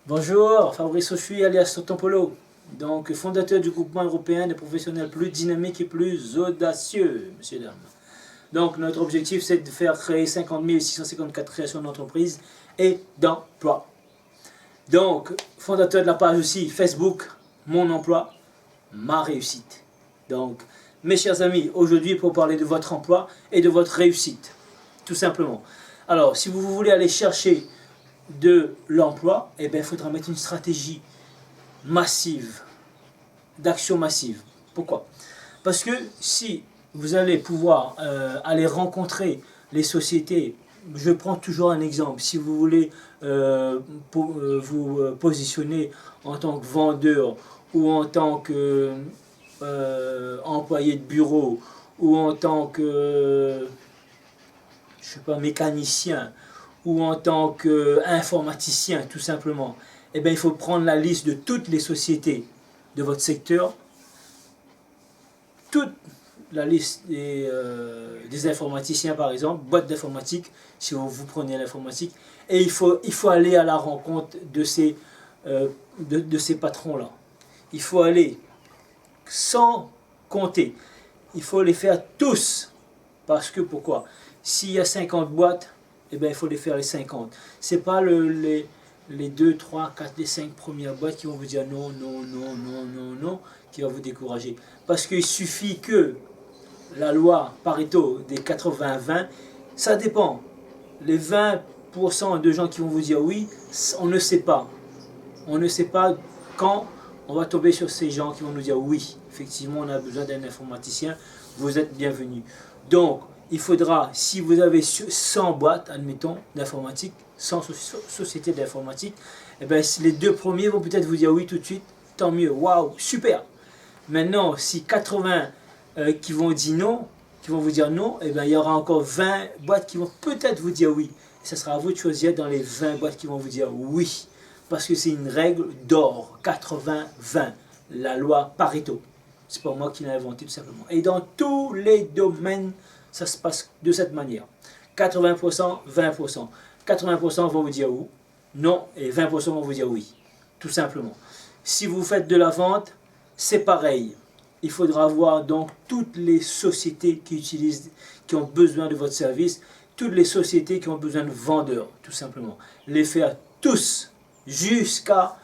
Bonjour, Fabrice Ochoui alias Totompolo, donc fondateur du groupement européen des professionnels plus dynamiques et plus audacieux, messieurs, dames. Donc notre objectif c'est de faire créer 50 654 créations d'entreprises et d'emplois. Donc, fondateur de la page aussi Facebook, mon emploi, ma réussite. Donc, mes chers amis, aujourd'hui pour parler de votre emploi et de votre réussite, tout simplement. Alors, si vous voulez aller chercher de l'emploi, eh bien, il faudra mettre une stratégie massive, d'action massive. Pourquoi? Parce que si vous allez pouvoir aller rencontrer les sociétés, je prends toujours un exemple, si vous voulez vous positionner en tant que vendeur ou en tant que employé de bureau ou en tant que je sais pas, mécanicien ou en tant qu'informaticien tout simplement, eh bien, il faut prendre la liste de toutes les sociétés de votre secteur, toute la liste des informaticiens par exemple, boîte d'informatique, si vous prenez l'informatique, et il faut aller à la rencontre de ces patrons-là. Il faut aller sans compter. Il faut les faire tous. Parce que pourquoi? S'il y a 50 boîtes, eh bien, il faut les faire les 50. Ce n'est pas les 2, 3, 4, les 5 premières boîtes qui vont vous dire non, non, non, non, non, non, qui va vous décourager. Parce qu'il suffit que la loi Pareto des 80-20, ça dépend. Les 20% de gens qui vont vous dire oui, on ne sait pas. On ne sait pas quand on va tomber sur ces gens qui vont nous dire oui, effectivement, on a besoin d'un informaticien, vous êtes bienvenus. Donc, il faudra, si vous avez 100 boîtes, admettons, d'informatique, 100 sociétés d'informatique, eh bien, les 2 premiers vont peut-être vous dire oui tout de suite, tant mieux, waouh, super. Maintenant, si 80 qui vont dire non, qui vont vous dire non, eh bien, il y aura encore 20 boîtes qui vont peut-être vous dire oui. Et ce sera à vous de choisir dans les 20 boîtes qui vont vous dire oui. Parce que c'est une règle d'or, 80-20, la loi Pareto. C'est pas moi qui l'ai inventé tout simplement. Et dans tous les domaines, ça se passe de cette manière. 80%, 20%. 80% vont vous dire non et 20% vont vous dire oui. Tout simplement. Si vous faites de la vente, c'est pareil. Il faudra voir donc toutes les sociétés qui ont besoin de votre service, toutes les sociétés qui ont besoin de vendeurs, tout simplement. Les faire tous jusqu'à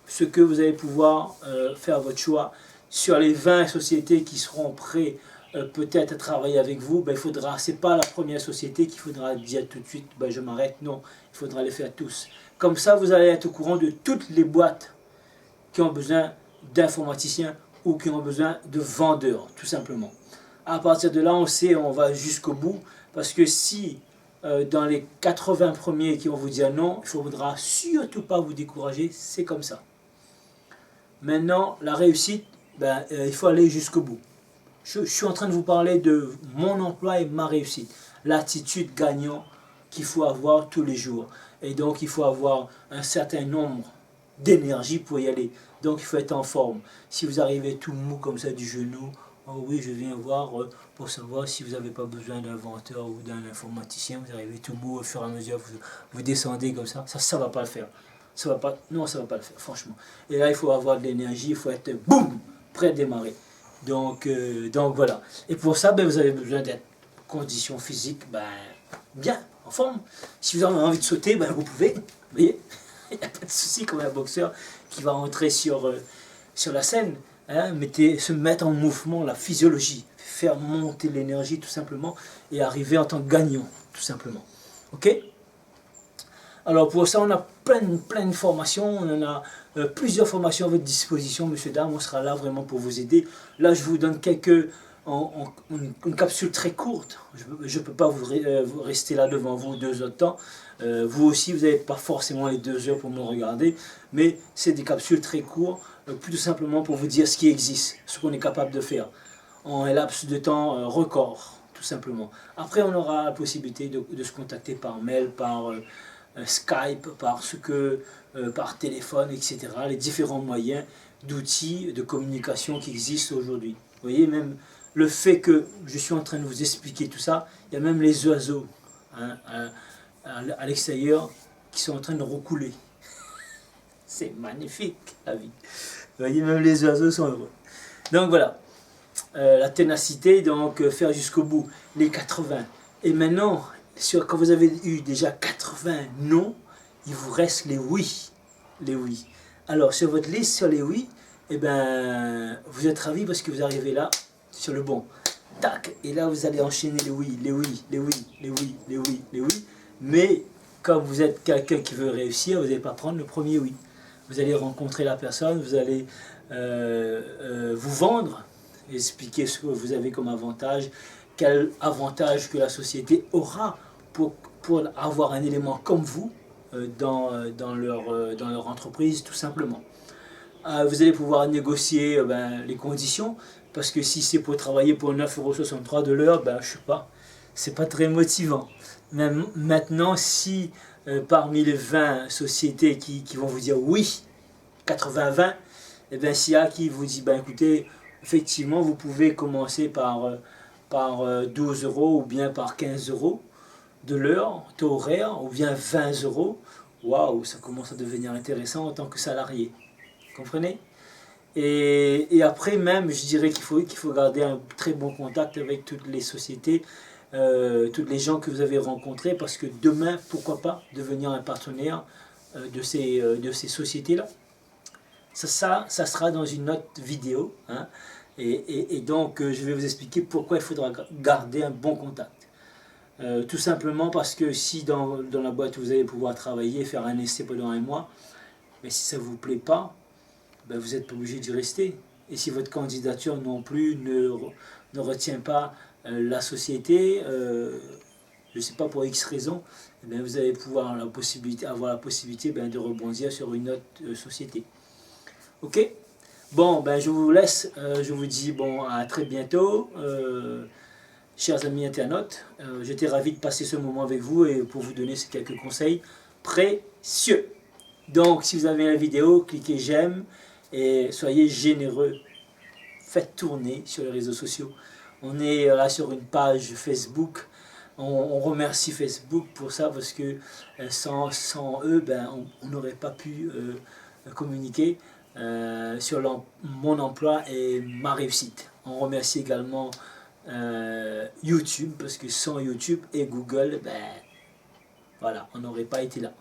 ce que vous allez pouvoir faire votre choix. Sur les 20 sociétés qui seront prêtes peut-être à travailler avec vous, ben, il faudra, c'est pas la première société qu'il faudra dire tout de suite, ben, je m'arrête, non, il faudra les faire tous. Comme ça, vous allez être au courant de toutes les boîtes qui ont besoin d'informaticiens ou qui ont besoin de vendeurs, tout simplement. À partir de là, on sait, on va jusqu'au bout, parce que si dans les 80 premiers qui vont vous dire non, il ne faudra surtout pas vous décourager, c'est comme ça. Maintenant, la réussite, ben, il faut aller jusqu'au bout. Je suis en train de vous parler de mon emploi et ma réussite. L'attitude gagnant qu'il faut avoir tous les jours. Et donc, il faut avoir un certain nombre d'énergie pour y aller. Donc, il faut être en forme. Si vous arrivez tout mou comme ça du genou, oh oui, je viens voir pour savoir si vous n'avez pas besoin d'un vendeur ou d'un informaticien. Vous arrivez tout mou au fur et à mesure, vous descendez comme ça. Ça ne va pas le faire. Ça va pas, non, ça ne va pas le faire, franchement. Et là, il faut avoir de l'énergie, il faut être boum, prêt à démarrer. Donc voilà. Et pour ça, ben, vous avez besoin d'être condition physique, ben, bien, en forme. Si vous avez envie de sauter, ben, vous pouvez. Vous voyez, il n'y a pas de souci comme un boxeur qui va entrer sur la scène. Hein, se mettre en mouvement, la physiologie, faire monter l'énergie tout simplement et arriver en tant que gagnant, tout simplement. Ok? Alors pour ça, on a plein de formations, on en a plusieurs formations à votre disposition, monsieur, dame, on sera là vraiment pour vous aider. Là, je vous donne une capsule très courte, je ne peux pas vous rester là devant vous 2 heures de temps. Vous aussi, vous n'avez pas forcément les 2 heures pour me regarder, mais c'est des capsules très courtes, plutôt simplement pour vous dire ce qui existe, ce qu'on est capable de faire, en un laps de temps record, tout simplement. Après, on aura la possibilité de se contacter par mail, par Skype, par téléphone, etc. Les différents moyens d'outils de communication qui existent aujourd'hui. Vous voyez, même le fait que je suis en train de vous expliquer tout ça, il y a même les oiseaux hein, à l'extérieur qui sont en train de roucouler. C'est magnifique, la vie. Vous voyez, même les oiseaux sont heureux. Donc voilà, la ténacité, donc faire jusqu'au bout, les 80. Et maintenant, quand vous avez eu déjà 80 non, il vous reste les oui. Les oui. Alors, sur votre liste, sur les oui, eh ben, vous êtes ravis parce que vous arrivez là, sur le bon. Tac, et là, vous allez enchaîner les oui, les oui, les oui, les oui, les oui, les oui. Mais, comme vous êtes quelqu'un qui veut réussir, vous n'allez pas prendre le premier oui. Vous allez rencontrer la personne, vous allez vous vendre, expliquer ce que vous avez comme avantage, quel avantage que la société aura pour avoir un élément comme vous dans leur entreprise, tout simplement. Vous allez pouvoir négocier les conditions, parce que si c'est pour travailler pour 9,63 € de l'heure, je ne sais pas, c'est pas très motivant. Même maintenant, si parmi les 20 sociétés qui vont vous dire oui, 80-20, et bien s'il y a qui vous dit, écoutez, effectivement, vous pouvez commencer par 12 € ou bien par 15 € de l'heure, taux horaire, ou bien 20 €, waouh, ça commence à devenir intéressant en tant que salarié. Comprenez? Et après même, je dirais qu'il faut garder un très bon contact avec toutes les sociétés, toutes les gens que vous avez rencontrés, parce que demain, pourquoi pas devenir un partenaire de ces sociétés-là. Ça sera dans une autre vidéo, hein, et donc je vais vous expliquer pourquoi il faudra garder un bon contact. Tout simplement parce que si dans la boîte vous allez pouvoir travailler, faire un essai pendant 1 mois, mais si ça ne vous plaît pas, vous n'êtes pas obligé d'y rester. Et si votre candidature non plus ne retient pas la société, je ne sais pas pour X raison, vous allez pouvoir avoir la possibilité de rebondir sur une autre société. Ok? Bon, je vous laisse, je vous dis à très bientôt. Chers amis internautes, j'étais ravi de passer ce moment avec vous et pour vous donner ces quelques conseils précieux. Donc, si vous avez la vidéo, cliquez j'aime et soyez généreux. Faites tourner sur les réseaux sociaux. On est là sur une page Facebook. On remercie Facebook pour ça parce que sans eux, on n'aurait pas pu communiquer sur mon emploi et ma réussite. On remercie également YouTube, parce que sans YouTube et Google, voilà, on n'aurait pas été là.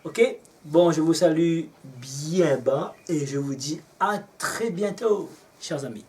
Ok, bon, je vous salue bien bas et je vous dis à très bientôt, chers amis.